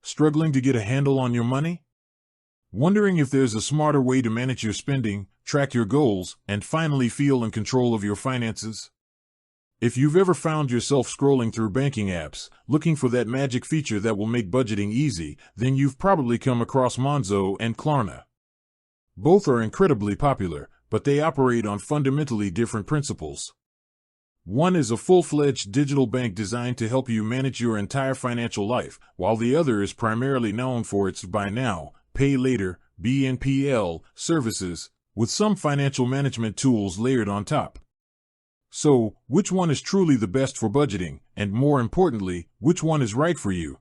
Struggling to get a handle on your money? Wondering if there's a smarter way to manage your spending, track your goals, and finally feel in control of your finances? If you've ever found yourself scrolling through banking apps, looking for that magic feature that will make budgeting easy, then you've probably come across Monzo and Klarna. Both are incredibly popular, but they operate on fundamentally different principles. One is a full-fledged digital bank designed to help you manage your entire financial life, while the other is primarily known for its buy now, pay later (BNPL) services, with some financial management tools layered on top. So, which one is truly the best for budgeting, and more importantly, which one is right for you?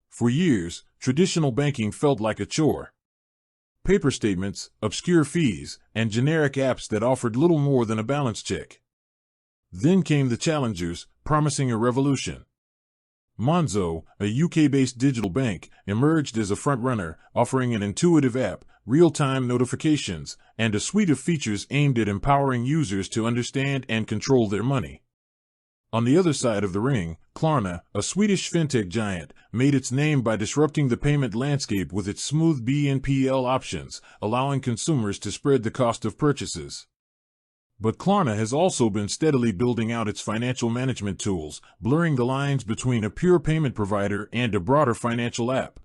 For years, traditional banking felt like a chore. Paper statements, obscure fees, and generic apps that offered little more than a balance check. Then came the challengers, promising a revolution. Monzo, a UK-based digital bank, emerged as a frontrunner, offering an intuitive app, real-time notifications, and a suite of features aimed at empowering users to understand and control their money. On the other side of the ring, Klarna, a Swedish fintech giant, made its name by disrupting the payment landscape with its smooth BNPL options, allowing consumers to spread the cost of purchases. But Klarna has also been steadily building out its financial management tools, blurring the lines between a pure payment provider and a broader financial app.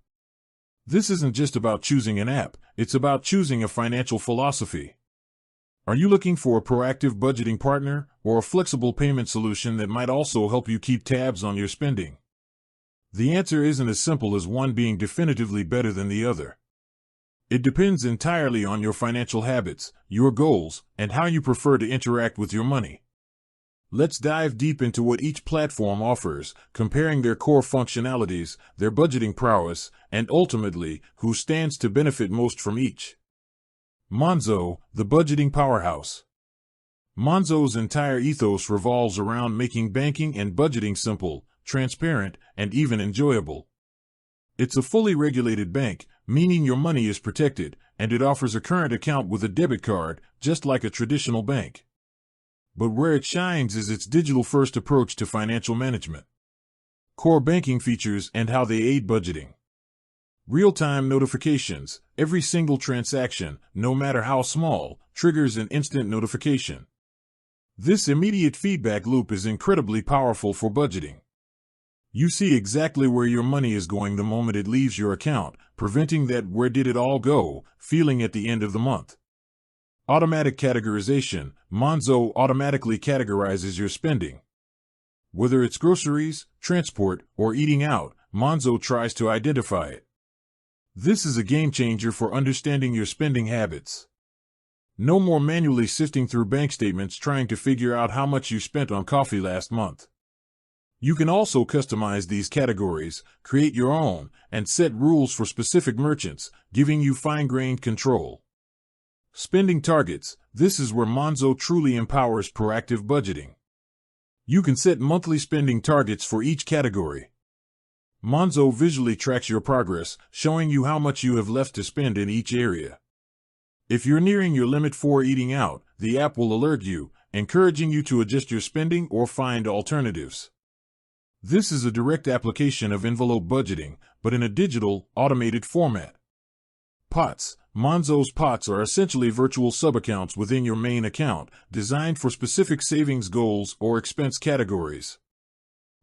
This isn't just about choosing an app, it's about choosing a financial philosophy. Are you looking for a proactive budgeting partner, or a flexible payment solution that might also help you keep tabs on your spending? The answer isn't as simple as one being definitively better than the other. It depends entirely on your financial habits, your goals, and how you prefer to interact with your money. Let's dive deep into what each platform offers, comparing their core functionalities, their budgeting prowess, and ultimately, who stands to benefit most from each. Monzo, the budgeting powerhouse. Monzo's entire ethos revolves around making banking and budgeting simple, transparent, and even enjoyable. It's a fully regulated bank, meaning your money is protected, and it offers a current account with a debit card, just like a traditional bank. But where it shines is its digital-first approach to financial management. Core banking features and how they aid budgeting. Real-time notifications. Every single transaction, no matter how small, triggers an instant notification. This immediate feedback loop is incredibly powerful for budgeting. You see exactly where your money is going the moment it leaves your account, preventing that "where did it all go" feeling at the end of the month. Automatic categorization. Monzo automatically categorizes your spending. Whether it's groceries, transport, or eating out, Monzo tries to identify it. This is a game changer for understanding your spending habits. No more manually sifting through bank statements trying to figure out how much you spent on coffee last month. You can also customize these categories, create your own, and set rules for specific merchants, giving you fine-grained control. Spending targets. This is where Monzo truly empowers proactive budgeting. You can set monthly spending targets for each category. Monzo visually tracks your progress, showing you how much you have left to spend in each area. If you're nearing your limit for eating out, the app will alert you, encouraging you to adjust your spending or find alternatives. This is a direct application of envelope budgeting, but in a digital, automated format. Pots. Monzo's pots are essentially virtual sub-accounts within your main account, designed for specific savings goals or expense categories.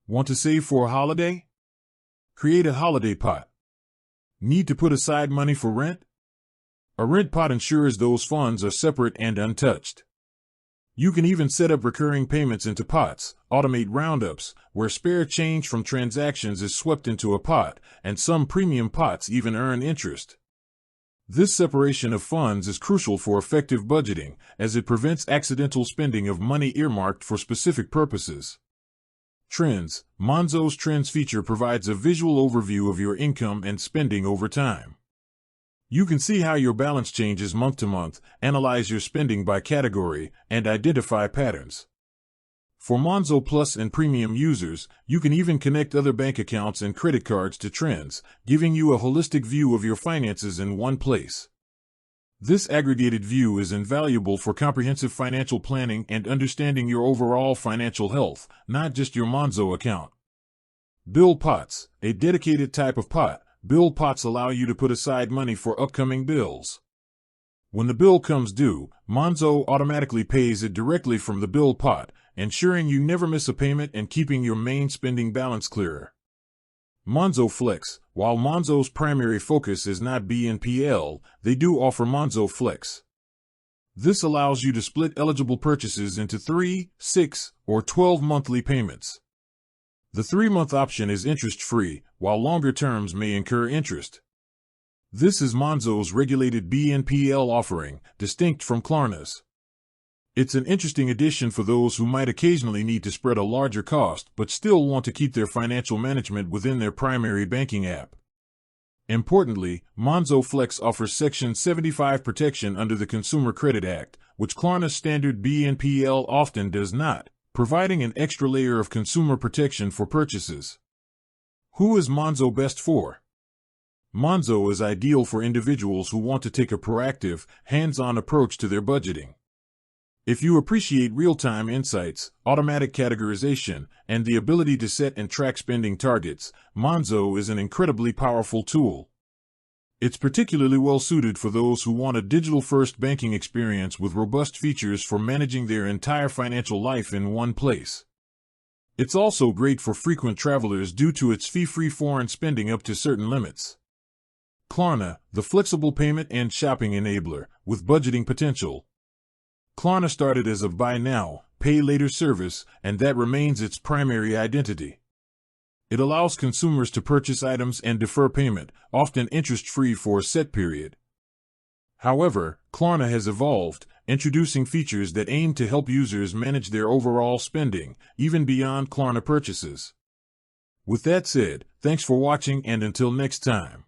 Want to save for a holiday? Create a holiday pot. Need to put aside money for rent? A rent pot ensures those funds are separate and untouched. You can even set up recurring payments into pots, automate roundups, where spare change from transactions is swept into a pot, and some premium pots even earn interest. This separation of funds is crucial for effective budgeting, as it prevents accidental spending of money earmarked for specific purposes. Trends. Monzo's Trends feature provides a visual overview of your income and spending over time. You can see how your balance changes month to month, analyze your spending by category, and identify patterns. For Monzo Plus and Premium users, you can even connect other bank accounts and credit cards to Trends, giving you a holistic view of your finances in one place. This aggregated view is invaluable for comprehensive financial planning and understanding your overall financial health, not just your Monzo account. Bill pots. A dedicated type of pot, Bill pots allow you to put aside money for upcoming bills. When the bill comes due, Monzo automatically pays it directly from the bill pot, ensuring you never miss a payment and keeping your main spending balance clearer. Monzo Flex. While Monzo's primary focus is not BNPL, they do offer Monzo Flex. This allows you to split eligible purchases into 3, 6, or 12 monthly payments. The 3-month option is interest-free, while longer terms may incur interest. This is Monzo's regulated BNPL offering, distinct from Klarna's. It's an interesting addition for those who might occasionally need to spread a larger cost but still want to keep their financial management within their primary banking app. Importantly, Monzo Flex offers Section 75 protection under the Consumer Credit Act, which Klarna's standard BNPL often does not, providing an extra layer of consumer protection for purchases. Who is Monzo best for? Monzo is ideal for individuals who want to take a proactive, hands-on approach to their budgeting. If you appreciate real-time insights, automatic categorization, and the ability to set and track spending targets, Monzo is an incredibly powerful tool. It's particularly well-suited for those who want a digital-first banking experience with robust features for managing their entire financial life in one place. It's also great for frequent travelers due to its fee-free foreign spending up to certain limits. Klarna, the flexible payment and shopping enabler, with budgeting potential. Klarna started as a buy now, pay later service, and that remains its primary identity. It allows consumers to purchase items and defer payment, often interest-free for a set period. However, Klarna has evolved, introducing features that aim to help users manage their overall spending, even beyond Klarna purchases. With that said, thanks for watching and until next time.